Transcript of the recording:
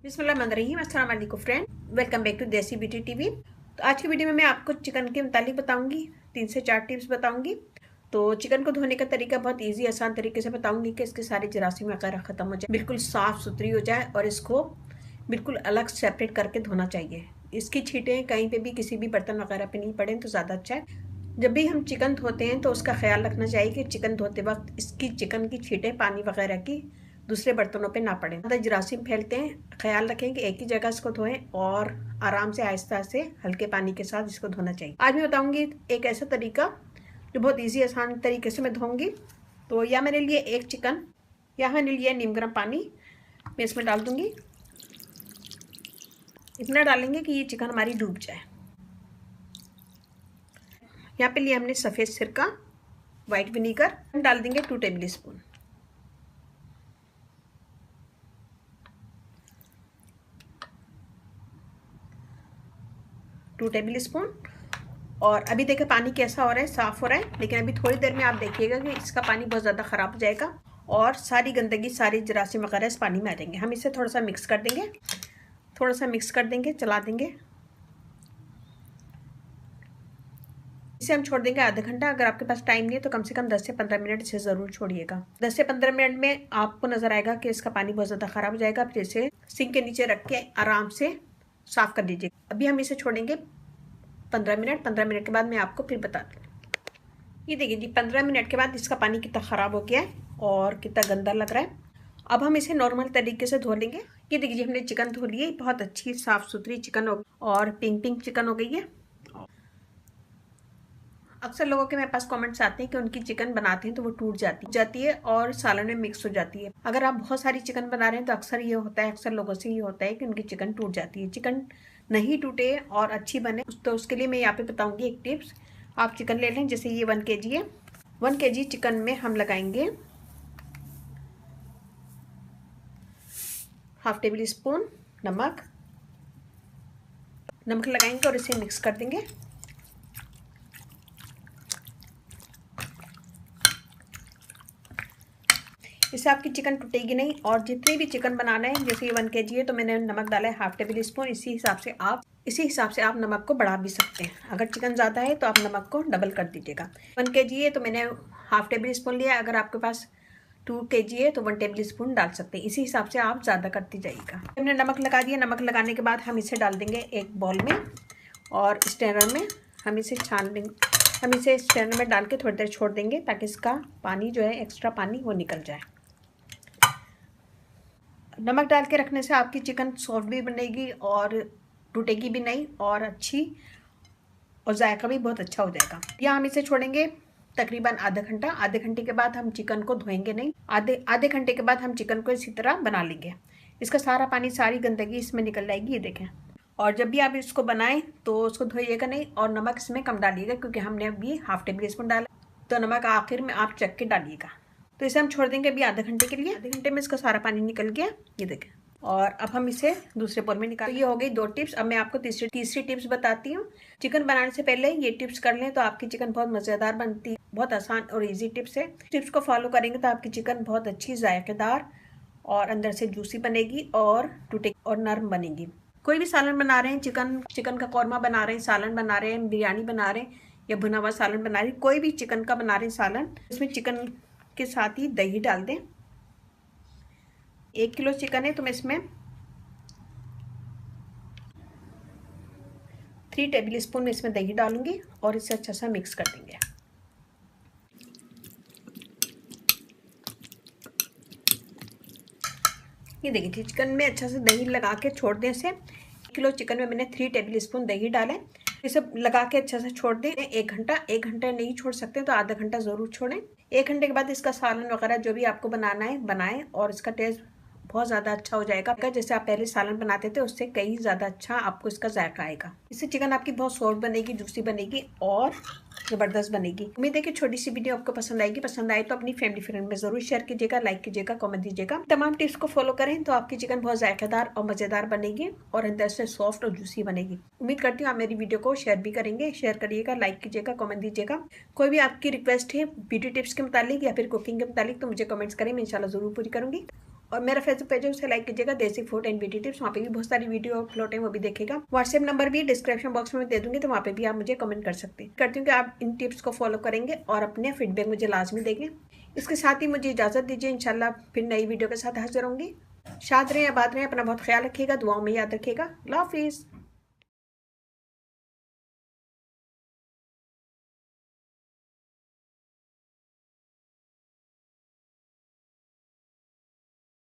बिस्मिल्लाहिर्रहमानिर्रहीम। अस्सलाम वालेकुम फ्रेंड, वेलकम बैक टू देसी ब्यूटी टीवी। तो आज की वीडियो में मैं आपको चिकन के मुतालिक बताऊंगी, 3 से 4 टिप्स बताऊंगी। तो चिकन को धोने का तरीका बहुत इजी आसान तरीके से बताऊंगी कि इसके सारे जरासीम वगैरह ख़त्म हो जाए, बिल्कुल साफ़ सुथरी हो जाए और इसको बिल्कुल अलग सेपरेट करके धोना चाहिए। इसकी छींटें कहीं पर भी किसी भी बर्तन वगैरह पर नहीं पड़े तो ज़्यादा अच्छा है। जब भी हम चिकन धोते हैं तो उसका ख्याल रखना चाहिए कि चिकन धोते वक्त इसकी चिकन की छींटें पानी वगैरह की दूसरे बर्तनों पे ना पड़े, ज़्यादा जरासीम फैलते हैं। ख्याल रखें कि एक ही जगह इसको धोएं और आराम से आहिस्ता से हल्के पानी के साथ इसको धोना चाहिए। आज मैं बताऊंगी एक ऐसा तरीका जो बहुत इजी आसान तरीके से मैं धोऊंगी। तो यह मेरे लिए एक चिकन, यहाँ मैंने लिया नीम गर्म पानी, मैं इसमें डाल दूंगी। इतना डालेंगे कि ये चिकन हमारी डूब जाए। यहाँ पे लिया हमने सफ़ेद सिरका, वाइट विनीगर, डाल देंगे 2 टेबल स्पून। और अभी देखें पानी कैसा हो रहा है, साफ़ हो रहा है। लेकिन अभी थोड़ी देर में आप देखिएगा कि इसका पानी बहुत ज़्यादा ख़राब हो जाएगा और सारी गंदगी सारी जरासीम वगैरह इस पानी में आ जाएंगे। हम इसे थोड़ा सा मिक्स कर देंगे, चला देंगे। इसे हम छोड़ देंगे आधा घंटा। अगर आपके पास टाइम नहीं है तो कम से कम 10 से 15 मिनट इसे ज़रूर छोड़िएगा। 10 से 15 मिनट में आपको नज़र आएगा कि इसका पानी बहुत ज़्यादा ख़राब हो जाएगा। फिर इसे सिंक के नीचे रख के आराम से साफ़ कर लीजिए। अभी हम इसे छोड़ेंगे 15 मिनट। 15 मिनट के बाद मैं आपको फिर बता दूँ। ये देखिए जी, 15 मिनट के बाद इसका पानी कितना ख़राब हो गया है और कितना गंदा लग रहा है। अब हम इसे नॉर्मल तरीके से धो लेंगे। ये देखिए जी, हमने चिकन धो ली है, बहुत अच्छी साफ़ सुथरी चिकन हो और पिंक चिकन हो गई है। अक्सर लोगों के मेरे पास कमेंट्स आते हैं कि उनकी चिकन बनाते हैं तो वो टूट जाती है और सालन में मिक्स हो जाती है। अगर आप बहुत सारी चिकन बना रहे हैं तो अक्सर लोगों से ये होता है कि उनकी चिकन टूट जाती है। चिकन नहीं टूटे और अच्छी बने तो उसके लिए मैं यहाँ पे बताऊंगी एक टिप्स। आप चिकन ले लें, जैसे ये 1 kg है। 1 kg चिकन में हम लगाएंगे ½ टेबल स्पून नमक लगाएंगे और इसे मिक्स कर देंगे। इससे आपकी चिकन टूटेगी नहीं। और जितने भी चिकन बनाना है, जैसे ये 1 kg है तो मैंने नमक डाला है ½ टेबल स्पून। इसी हिसाब से आप नमक को बढ़ा भी सकते हैं। अगर चिकन ज़्यादा है तो आप नमक को डबल कर दीजिएगा। 1 kg है तो मैंने ½ टेबल स्पून लिया। अगर आपके पास 2 kg है तो 1 टेबल स्पून डाल सकते हैं। इसी हिसाब से आप ज़्यादा करती जाइएगा। हमने नमक लगा दिया। नमक लगाने के बाद हम इसे डाल देंगे एक बॉल में और स्ट्रेनर में हम इसे छान लेंगे। हम इसे स्ट्रेनर में डाल के थोड़ी देर छोड़ देंगे ताकि इसका पानी जो है, एक्स्ट्रा पानी, वो निकल जाए। नमक डाल के रखने से आपकी चिकन सॉफ्ट भी बनेगी और टूटेगी भी नहीं और अच्छी, और जायका भी बहुत अच्छा हो जाएगा। या हम इसे छोड़ेंगे तकरीबन आधा घंटा। आधे घंटे के बाद हम चिकन को धोएंगे नहीं। आधे घंटे के बाद हम चिकन को इसी तरह बना लेंगे। इसका सारा पानी, सारी गंदगी इसमें निकल जाएगी, ये देखें। और जब भी आप इसको बनाएं तो उसको धोइएगा नहीं और नमक इसमें कम डालिएगा क्योंकि हमने अभी ½ टेबल स्पून डाला, तो नमक आखिर में आप चख के डालिएगा। तो इसे हम छोड़ देंगे अभी आधे घंटे के लिए। आधे घंटे में इसका सारा पानी निकल गया, ये देखें। और अब हम इसे दूसरे बोल में निकाल। ये हो गई 2 टिप्स। अब मैं आपको तीसरी टिप्स बताती हूँ। चिकन बनाने से पहले ये टिप्स कर लें तो आपकी चिकन बहुत मज़ेदार बनती है। बहुत आसान और इजी टिप्स है। टिप्स को फॉलो करेंगे तो आपकी चिकन बहुत अच्छी, जायकेदार और अंदर से जूसी बनेगी और टूटे और नरम बनेगी। कोई भी सालन बना रहे हैं, चिकन का कौरमा बना रहे हैं, सालन बना रहे हैं, बिरयानी बना रहे हैं या भुना हुआ सालन बना रहे हैं, कोई भी चिकन का बना रहे हैं सालन, इसमें चिकन के साथ ही दही डाल दें। 1 किलो चिकन है तो मैं इसमें 3 टेबल स्पून में इसमें दही डालूंगी और इसे अच्छा सा मिक्स कर देंगे। ये देखिए, चिकन में अच्छा से दही लगा के छोड़ दें इसे। 1 किलो चिकन में मैंने 3 टेबल स्पून दही डाला है। इसे लगा के अच्छा से छोड़ दें 1 घंटा। 1 घंटा नहीं छोड़ सकते तो आधा घंटा ज़रूर छोड़ें। 1 घंटे के बाद इसका सालन वगैरह जो भी आपको बनाना है बनाएं और इसका टेस्ट बहुत ज़्यादा अच्छा हो जाएगा। जैसे आप पहले सालन बनाते थे उससे कहीं ज़्यादा अच्छा आपको इसका जायका आएगा। इससे चिकन आपकी बहुत सॉफ्ट बनेगी, जूसी बनेगी और ज़बरदस्त बनेगी। उम्मीद है कि छोटी सी वीडियो आपको पसंद आएगी। पसंद आए तो अपनी फैमिली फ्रेंड में ज़रूर शेयर कीजिएगा, लाइक कीजिएगा, कमेंट दीजिएगा। तमाम टिप्स को फॉलो करें तो आपकी चिकन बहुत जायकेदार और मज़ेदार बनेगी और अंदर से सॉफ्ट और जूसी बनेगी। उम्मीद करती हूँ आप मेरी वीडियो को शेयर भी करेंगे। शेयर करिएगा, लाइक कीजिएगा, कमेंट दीजिएगा। कोई भी आपकी रिक्वेस्ट है ब्यूटी टिप्स के मुतालिक या फिर कुकिंग के मुतालिक तो मुझे कमेंट्स करें, मैं इंशाल्लाह ज़रूर पूरी करूँगी। और मेरा फेसबुक पेज है उसे लाइक कीजिएगा, देसी फूड एंड ब्यूटी टिप्स, वहाँ पे भी बहुत सारी वीडियो अपलोड है, वो भी देखेगा। व्हाट्सएप नंबर भी डिस्क्रिप्शन बॉक्स में दे दूंगी, तो वहाँ पे भी आप मुझे कमेंट कर सकते हैं। करती हूँ कि आप इन टिप्स को फॉलो करेंगे और अपने फीडबैक मुझे लाजमी देंगे। इसके साथ ही मुझे इजाज़त दीजिए, इंशाल्लाह फिर नई वीडियो के साथ हाजिर होंगी। शाद रहें, आबाद रहें, अपना बहुत ख्याल रखिएगा, दुआओं में याद रखिएगा। अल्लाह हाफिज़।